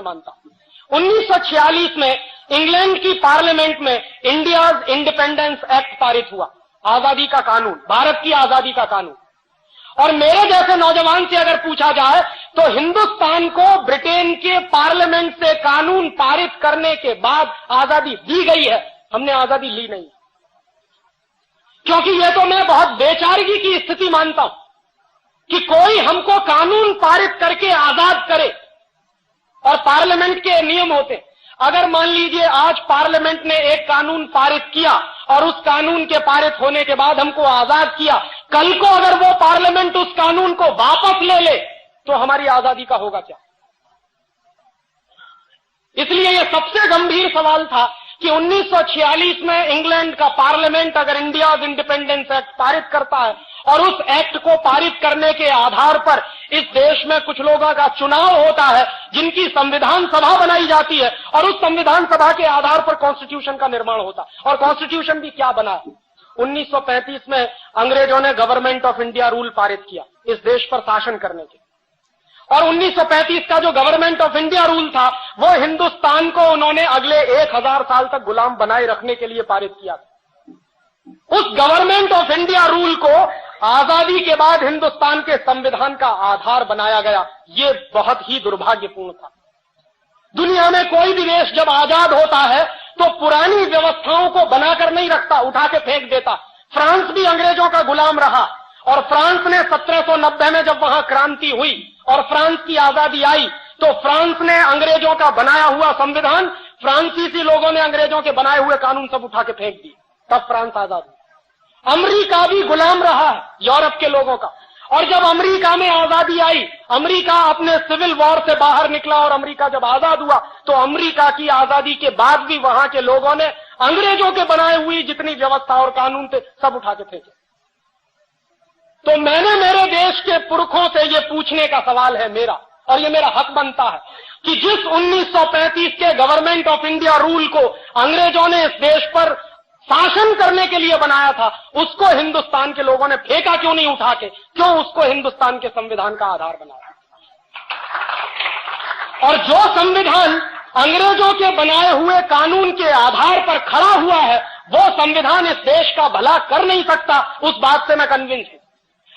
मानता हूं। 1946 में इंग्लैंड की पार्लियामेंट में इंडियाज इंडिपेंडेंस एक्ट पारित हुआ, आजादी का कानून, भारत की आजादी का कानून। और मेरे जैसे नौजवान से अगर पूछा जाए तो हिंदुस्तान को ब्रिटेन के पार्लियामेंट से कानून पारित करने के बाद आजादी दी गई है, हमने आजादी ली नहीं। क्योंकि यह तो मैं बहुत बेचारगी की स्थिति मानता हूं कि कोई हमको कानून पारित करके आजाद करे। और पार्लियामेंट के नियम होते, अगर मान लीजिए आज पार्लियामेंट ने एक कानून पारित किया और उस कानून के पारित होने के बाद हमको आजाद किया, कल को अगर वो पार्लियामेंट उस कानून को वापस ले ले तो हमारी आजादी का होगा क्या? इसलिए यह सबसे गंभीर सवाल था कि 1946 में इंग्लैंड का पार्लियामेंट अगर इंडियाज इंडिपेंडेंस एक्ट पारित करता है और उस एक्ट को पारित करने के आधार पर इस देश में कुछ लोगों का चुनाव होता है, जिनकी संविधान सभा बनाई जाती है और उस संविधान सभा के आधार पर कॉन्स्टिट्यूशन का निर्माण होता है। और कॉन्स्टिट्यूशन भी क्या बना है? 1935 में अंग्रेजों ने गवर्नमेंट ऑफ इंडिया रूल पारित किया इस देश पर शासन करने के। और 1935 का जो गवर्नमेंट ऑफ इंडिया रूल था वो हिंदुस्तान को उन्होंने अगले 1000 साल तक गुलाम बनाए रखने के लिए पारित किया। उस गवर्नमेंट ऑफ इंडिया रूल को आजादी के बाद हिंदुस्तान के संविधान का आधार बनाया गया। ये बहुत ही दुर्भाग्यपूर्ण था। दुनिया में कोई भी देश जब आजाद होता है तो पुरानी व्यवस्थाओं को बनाकर नहीं रखता, उठा के फेंक देता। फ्रांस भी अंग्रेजों का गुलाम रहा और फ्रांस ने 1790 में जब वहां क्रांति हुई और फ्रांस की आजादी आई तो फ्रांस ने अंग्रेजों का बनाया हुआ संविधान, फ्रांसीसी लोगों ने अंग्रेजों के बनाए हुए कानून सब उठा के फेंक दिए, तब फ्रांस आजाद हुआ। अमेरिका भी गुलाम रहा है यूरोप के लोगों का, और जब अमेरिका में आजादी आई, अमेरिका अपने सिविल वॉर से बाहर निकला और अमेरिका जब आजाद हुआ तो अमेरिका की आजादी के बाद भी वहां के लोगों ने अंग्रेजों के बनाए हुई जितनी व्यवस्था और कानून थे सब उठा के फेंके। तो मैंने मेरे देश के पुरखों से ये पूछने का सवाल है मेरा, और ये मेरा हक बनता है कि जिस 1935 के गवर्नमेंट ऑफ इंडिया रूल को अंग्रेजों ने इस देश पर शासन करने के लिए बनाया था, उसको हिंदुस्तान के लोगों ने फेंका क्यों नहीं उठा के? क्यों उसको हिंदुस्तान के संविधान का आधार बनाया? और जो संविधान अंग्रेजों के बनाए हुए कानून के आधार पर खड़ा हुआ है वो संविधान इस देश का भला कर नहीं सकता, उस बात से मैं कन्विंस हूं।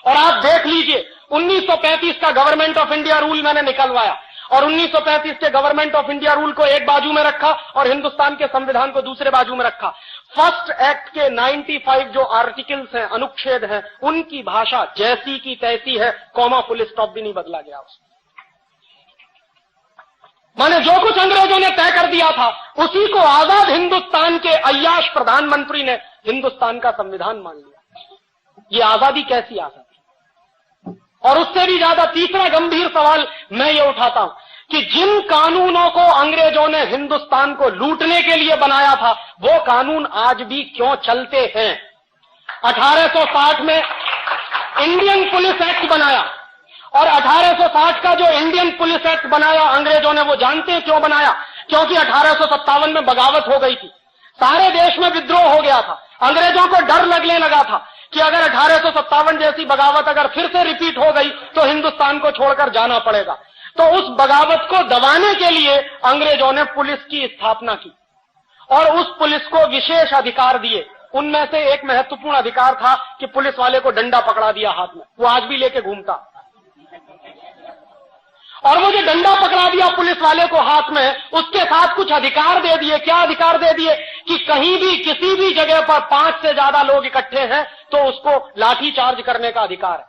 और आप देख लीजिए 1935 का गवर्नमेंट ऑफ इंडिया रूल मैंने निकलवाया और 1935 के गवर्नमेंट ऑफ इंडिया रूल को एक बाजू में रखा और हिंदुस्तान के संविधान को दूसरे बाजू में रखा। फर्स्ट एक्ट के 95 जो आर्टिकल्स हैं, अनुच्छेद हैं, उनकी भाषा जैसी की तैसी है, कॉमा फुल स्टॉप भी नहीं बदला गया उसमें। माने जो कुछ अंग्रेजों ने तय कर दिया था उसी को आजाद हिंदुस्तान के अय्याश प्रधानमंत्री ने हिंदुस्तान का संविधान मान लिया। ये आजादी कैसी आजादी? और उससे भी ज्यादा तीसरा गंभीर सवाल मैं ये उठाता हूं कि जिन कानूनों को अंग्रेजों ने हिंदुस्तान को लूटने के लिए बनाया था वो कानून आज भी क्यों चलते हैं? 1860 में इंडियन पुलिस एक्ट बनाया और 1860 का जो इंडियन पुलिस एक्ट बनाया अंग्रेजों ने, वो जानते हैं क्यों बनाया? क्योंकि 1857 में बगावत हो गई थी, सारे देश में विद्रोह हो गया था। अंग्रेजों को डर लगने लगा था कि अगर 1857 जैसी बगावत अगर फिर से रिपीट हो गई तो हिंदुस्तान को छोड़कर जाना पड़ेगा। तो उस बगावत को दबाने के लिए अंग्रेजों ने पुलिस की स्थापना की और उस पुलिस को विशेष अधिकार दिए। उनमें से एक महत्वपूर्ण अधिकार था कि पुलिस वाले को डंडा पकड़ा दिया हाथ में, वो आज भी लेके घूमता। और वो जो डंडा पकड़ा दिया पुलिस वाले को हाथ में, उसके साथ कुछ अधिकार दे दिए। क्या अधिकार दे दिए? कि कहीं भी किसी भी जगह पर 5 से ज्यादा लोग इकट्ठे हैं तो उसको लाठी चार्ज करने का अधिकार है,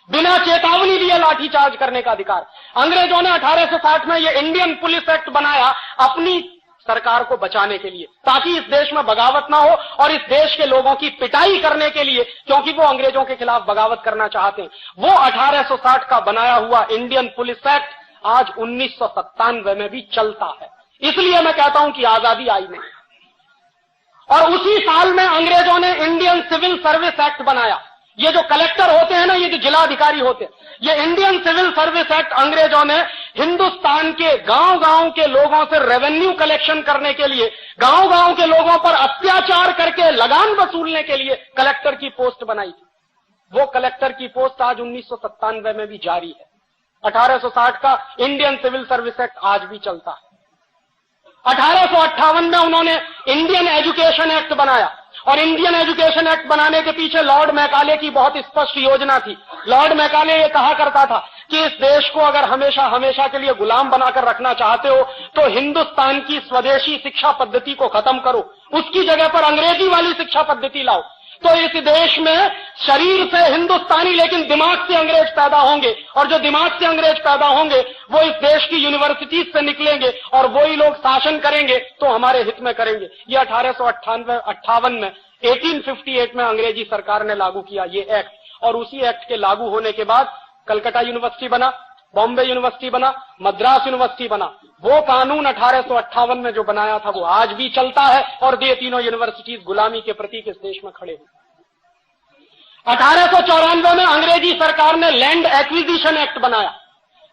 बिना चेतावनी दिए लाठी चार्ज करने का अधिकार। अंग्रेजों ने 1860 में ये इंडियन पुलिस एक्ट बनाया अपनी सरकार को बचाने के लिए, ताकि इस देश में बगावत ना हो और इस देश के लोगों की पिटाई करने के लिए, क्योंकि वो अंग्रेजों के खिलाफ बगावत करना चाहते हैं। वो 1860 का बनाया हुआ इंडियन पुलिस एक्ट आज 1997 में भी चलता है। इसलिए मैं कहता हूं कि आजादी आई नहीं। और उसी साल में अंग्रेजों ने इंडियन सिविल सर्विस एक्ट बनाया। ये जो कलेक्टर होते हैं ना, ये जो जिलाधिकारी होते हैं, ये इंडियन सिविल सर्विस एक्ट अंग्रेजों ने हिंदुस्तान के गांव-गांव के लोगों से रेवेन्यू कलेक्शन करने के लिए, गांव-गांव के लोगों पर अत्याचार करके लगान वसूलने के लिए कलेक्टर की पोस्ट बनाई थी। वो कलेक्टर की पोस्ट आज 1997 में भी जारी है 1860 का इंडियन सिविल सर्विस एक्ट आज भी चलता है। 1858 में उन्होंने इंडियन एजुकेशन एक्ट बनाया, और इंडियन एजुकेशन एक्ट बनाने के पीछे लॉर्ड मैकाले की बहुत स्पष्ट योजना थी। लॉर्ड मैकाले ये कहा करता था कि इस देश को अगर हमेशा हमेशा के लिए गुलाम बनाकर रखना चाहते हो तो हिंदुस्तान की स्वदेशी शिक्षा पद्धति को खत्म करो, उसकी जगह पर अंग्रेजी वाली शिक्षा पद्धति लाओ। तो इस देश में शरीर से हिंदुस्तानी लेकिन दिमाग से अंग्रेज पैदा होंगे, और जो दिमाग से अंग्रेज पैदा होंगे वो इस देश की यूनिवर्सिटीज से निकलेंगे, और वही लोग शासन करेंगे तो हमारे हित में करेंगे। ये 1858 में 1858 में अंग्रेजी सरकार ने लागू किया ये एक्ट, और उसी एक्ट के लागू होने के बाद कलकत्ता यूनिवर्सिटी बना, बॉम्बे यूनिवर्सिटी बना, मद्रास यूनिवर्सिटी बना। वो कानून 1858 में जो बनाया था वो आज भी चलता है, और ये तीनों यूनिवर्सिटीज गुलामी के प्रतीक इस देश में खड़े हैं। 1894 में अंग्रेजी सरकार ने लैंड एक्विजिशन एक्ट बनाया,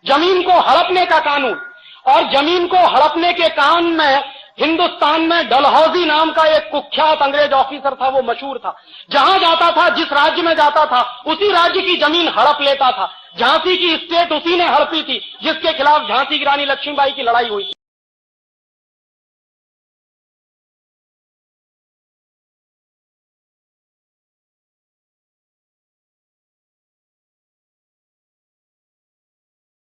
जमीन को हड़पने का कानून, और जमीन को हड़पने के कानून में हिंदुस्तान में डलहौजी नाम का एक कुख्यात अंग्रेज ऑफिसर था, वो मशहूर था। जहां जाता था, जिस राज्य में जाता था, उसी राज्य की जमीन हड़प लेता था। झांसी की स्टेट उसी ने हड़पी थी जिसके खिलाफ झांसी की रानी लक्ष्मीबाई की लड़ाई हुई थी।